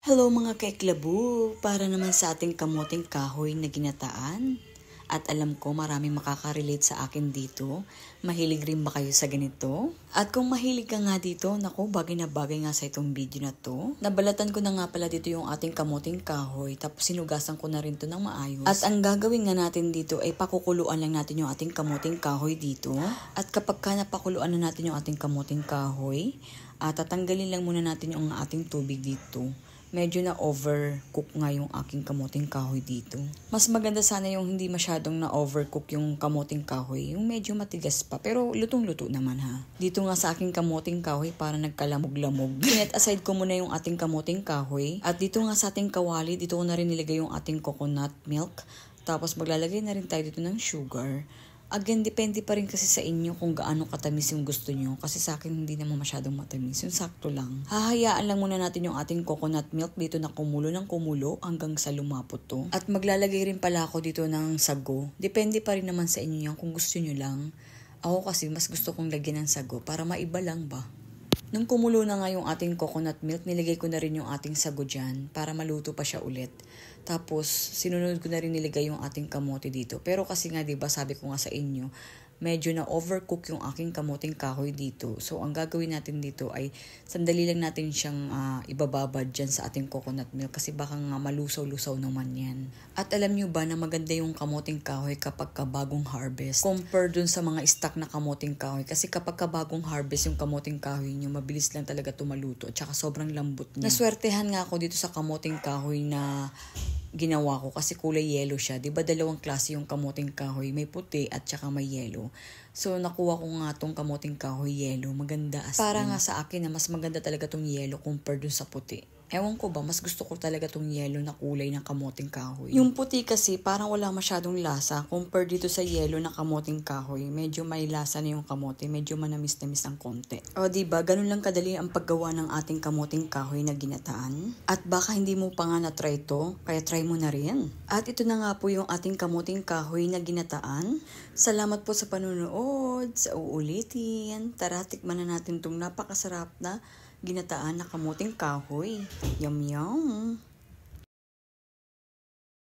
Hello mga kaiklabu! Para naman sa ating kamuting kahoy na ginataan. At alam ko maraming makaka-relate sa akin dito. Mahilig rin ba kayo sa ganito? At kung mahilig ka nga dito, naku, bagay na bagay nga sa itong video na to. Nabalatan ko na nga pala dito yung ating kamuting kahoy, tapos sinugasan ko na rin to ng maayos. At ang gagawin nga natin dito ay pakukuluan lang natin yung ating kamuting kahoy dito. At kapag ka napakuluan na natin yung ating kamuting kahoy, tatanggalin lang muna natin yung ating tubig dito. Medyo na overcook nga yung aking kamuting kahoy dito. Mas maganda sana yung hindi masyadong na overcook yung kamuting kahoy. Yung medyo matigas pa. Pero lutong-luto naman ha. Dito nga sa aking kamuting kahoy para nagkalamog-lamog. Sinet aside ko muna yung ating kamuting kahoy. At dito nga sa ating kawali, dito ko na rin nilagay yung ating coconut milk. Tapos maglalagay na rin tayo dito ng sugar. Again, depende pa rin kasi sa inyo kung gaano katamis yung gusto nyo. Kasi sa akin hindi naman masyadong matamis. Yung sakto lang. Hahayaan lang muna natin yung ating coconut milk dito na kumulo ng kumulo hanggang sa lumapot to. At maglalagay rin pala ako dito ng sago. Depende pa rin naman sa inyo yan kung gusto nyo lang. Ako kasi mas gusto kong lagyan ng sago para maiba lang ba. Nung kumulo na nga yung ating coconut milk, nilagay ko na rin yung ating sago dyan para maluto pa siya ulit. Tapos, sinunod ko na rin nilagay yung ating kamote dito. Pero kasi nga, diba, sabi ko nga sa inyo, medyo na overcook yung aking kamuting kahoy dito. So, ang gagawin natin dito ay sandali lang natin siyang ibababad dyan sa ating coconut milk kasi baka nga malusaw-lusaw naman yan. At alam nyo ba na maganda yung kamuting kahoy kapag kabagong harvest compare dun sa mga stock na kamuting kahoy kasi kapag kabagong harvest yung kamuting kahoy nyo, mabilis lang talaga tumaluto at saka sobrang lambot niya. Naswertehan nga ako dito sa kamuting kahoy na ginawa ko kasi kulay yellow siya. Diba dalawang klase yung kamuting kahoy, may puti at saka may yellow. So nakuha ko nga tong kamuting kahoy yellow, maganda as para nga sa akin na mas maganda talaga tong yellow compared dun sa puti. Ewan ko ba, mas gusto ko talaga tong yellow na kulay ng kamuting kahoy. Yung puti kasi parang wala masyadong lasa compared dito sa yellow na kamuting kahoy. Medyo may lasa na yung kamote, medyo manamis-namis ang konti. O diba, ganun lang kadali ang paggawa ng ating kamuting kahoy na ginataan. At baka hindi mo pa nga na-try to, kaya try mo na rin. At ito na nga po yung ating kamuting kahoy na ginataan. Salamat po sa panunood, sa uulitin. Tara, tikman na natin tong napakasarap na ginataan na kamuting kahoy. Yum yum!